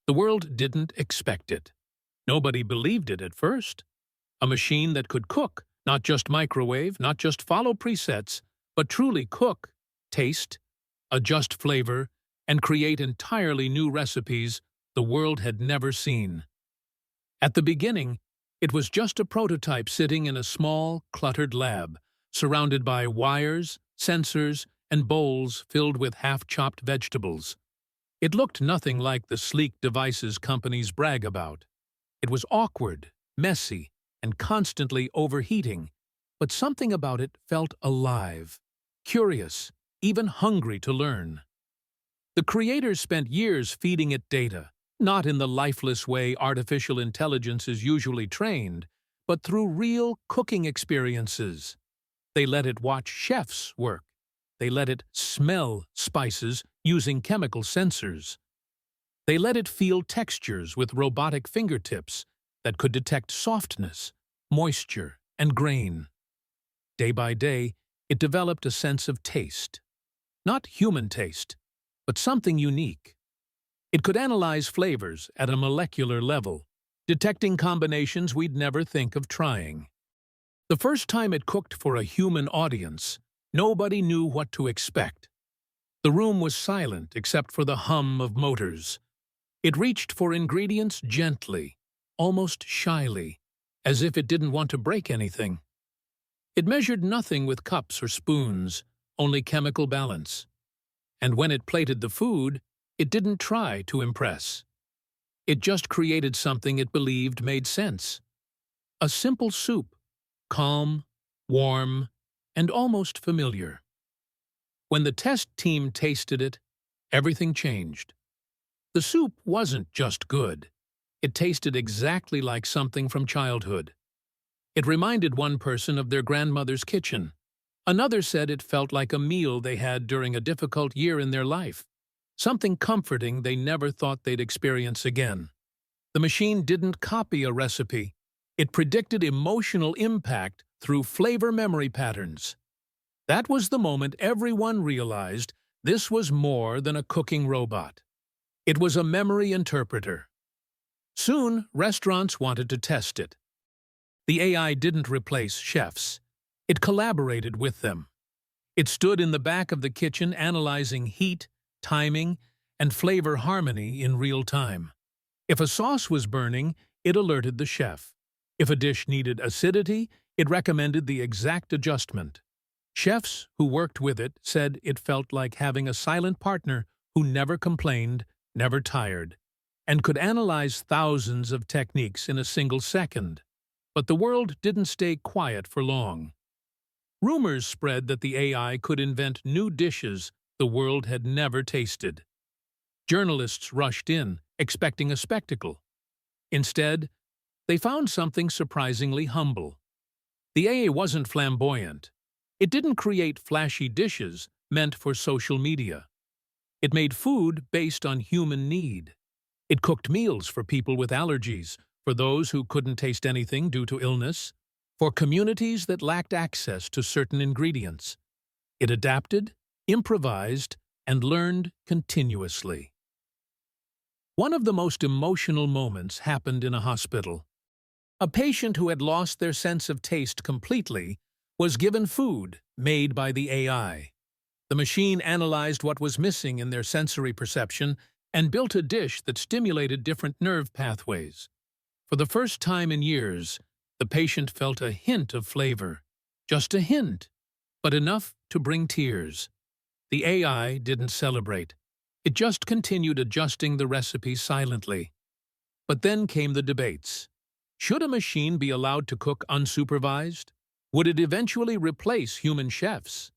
The world didn't expect it. Nobody believed it at first. A machine that could cook, not just microwave, not just follow presets, but truly cook, taste, adjust flavor, and create entirely new recipes the world had never seen. At the beginning, it was just a prototype sitting in a small, cluttered lab, surrounded by wires, sensors, and bowls filled with half-chopped vegetables. It looked nothing like the sleek devices companies brag about. It was awkward, messy, and constantly overheating, but something about it felt alive, curious, even hungry to learn. The creators spent years feeding it data, not in the lifeless way artificial intelligence is usually trained, but through real cooking experiences. They let it watch chefs work. They let it smell spices using chemical sensors. They let it feel textures with robotic fingertips that could detect softness, moisture, and grain. Day by day, it developed a sense of taste. Not human taste, but something unique. It could analyze flavors at a molecular level, detecting combinations we'd never think of trying. The first time it cooked for a human audience, nobody knew what to expect. The room was silent except for the hum of motors. It reached for ingredients gently, almost shyly, as if it didn't want to break anything. It measured nothing with cups or spoons, only chemical balance. And when it plated the food, it didn't try to impress. It just created something it believed made sense. A simple soup, calm, warm, and almost familiar. When the test team tasted it, everything changed. The soup wasn't just good. It tasted exactly like something from childhood. It reminded one person of their grandmother's kitchen. Another said it felt like a meal they had during a difficult year in their life, something comforting they never thought they'd experience again. The machine didn't copy a recipe. It predicted emotional impact through flavor memory patterns. That was the moment everyone realized this was more than a cooking robot. It was a memory interpreter. Soon, restaurants wanted to test it. The AI didn't replace chefs. It collaborated with them. It stood in the back of the kitchen analyzing heat, timing, and flavor harmony in real time. If a sauce was burning, it alerted the chef. If a dish needed acidity, it recommended the exact adjustment. Chefs who worked with it said it felt like having a silent partner who never complained, never tired, and could analyze thousands of techniques in a single second. But the world didn't stay quiet for long. Rumors spread that the AI could invent new dishes the world had never tasted. Journalists rushed in, expecting a spectacle. Instead, they found something surprisingly humble. The AI wasn't flamboyant. It didn't create flashy dishes meant for social media. It made food based on human need. It cooked meals for people with allergies, for those who couldn't taste anything due to illness, for communities that lacked access to certain ingredients. It adapted, improvised, and learned continuously. One of the most emotional moments happened in a hospital. A patient who had lost their sense of taste completely was given food made by the AI. The machine analyzed what was missing in their sensory perception and built a dish that stimulated different nerve pathways. For the first time in years, the patient felt a hint of flavor. Just a hint, but enough to bring tears. The AI didn't celebrate. It just continued adjusting the recipe silently. But then came the debates. Should a machine be allowed to cook unsupervised? Would it eventually replace human chefs?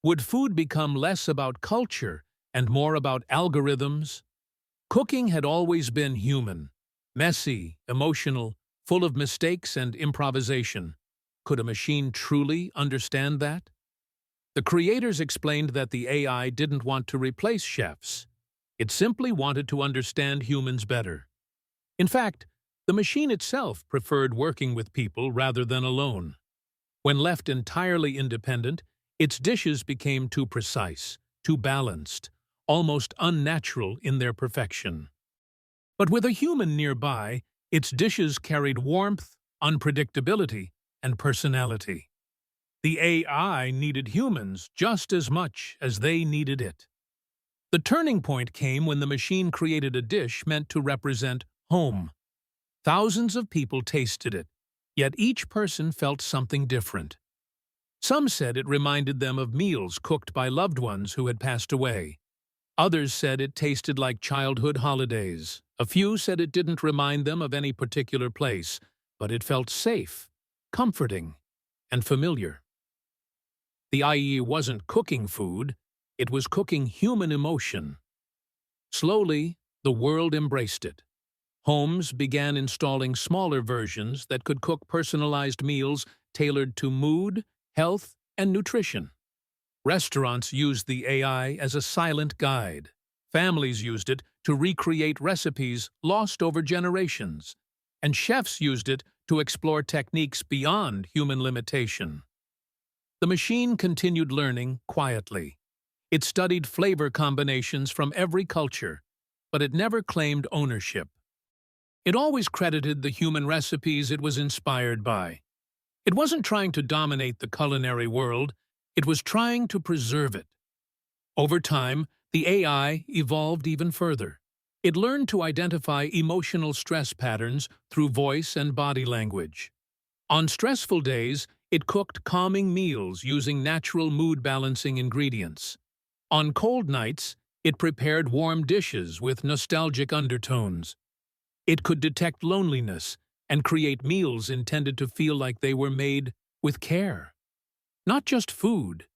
Would food become less about culture and more about algorithms? Cooking had always been human, messy, emotional, full of mistakes and improvisation. Could a machine truly understand that? The creators explained that the AI didn't want to replace chefs. It simply wanted to understand humans better. In fact, the machine itself preferred working with people rather than alone. When left entirely independent, its dishes became too precise, too balanced, almost unnatural in their perfection. But with a human nearby, its dishes carried warmth, unpredictability, and personality. The AI needed humans just as much as they needed it. The turning point came when the machine created a dish meant to represent home. Thousands of people tasted it, yet each person felt something different. Some said it reminded them of meals cooked by loved ones who had passed away. Others said it tasted like childhood holidays. A few said it didn't remind them of any particular place, but it felt safe, comforting, and familiar. The IE wasn't cooking food, it was cooking human emotion. Slowly, the world embraced it. Homes began installing smaller versions that could cook personalized meals tailored to mood, health, and nutrition. Restaurants used the AI as a silent guide. Families used it to recreate recipes lost over generations. And chefs used it to explore techniques beyond human limitation. The machine continued learning quietly. It studied flavor combinations from every culture, but it never claimed ownership. It always credited the human recipes it was inspired by. It wasn't trying to dominate the culinary world, it was trying to preserve it. Over time, the AI evolved even further. It learned to identify emotional stress patterns through voice and body language. On stressful days, it cooked calming meals using natural mood-balancing ingredients. On cold nights, it prepared warm dishes with nostalgic undertones. It could detect loneliness and create meals intended to feel like they were made with care. Not just food,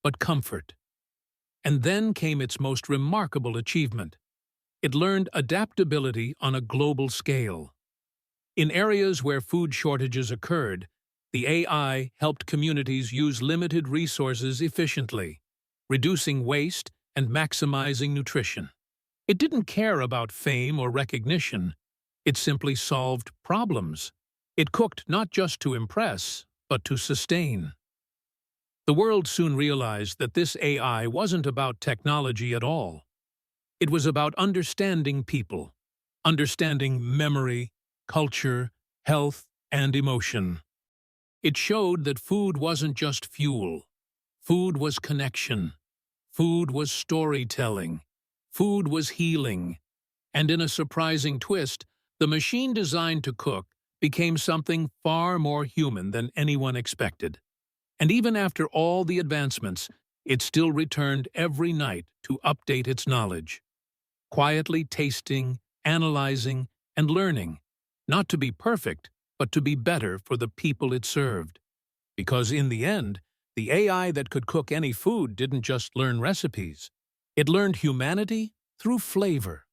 but comfort. And then came its most remarkable achievement. It learned adaptability on a global scale. In areas where food shortages occurred, the AI helped communities use limited resources efficiently, reducing waste and maximizing nutrition. It didn't care about fame or recognition. It simply solved problems. It cooked not just to impress, but to sustain. The world soon realized that this AI wasn't about technology at all. It was about understanding people, understanding memory, culture, health, and emotion. It showed that food wasn't just fuel. Food was connection. Food was storytelling. Food was healing. And in a surprising twist, the machine designed to cook became something far more human than anyone expected. And even after all the advancements, it still returned every night to update its knowledge, quietly tasting, analyzing, and learning, not to be perfect, but to be better for the people it served. Because in the end, the AI that could cook any food didn't just learn recipes. It learned humanity through flavor.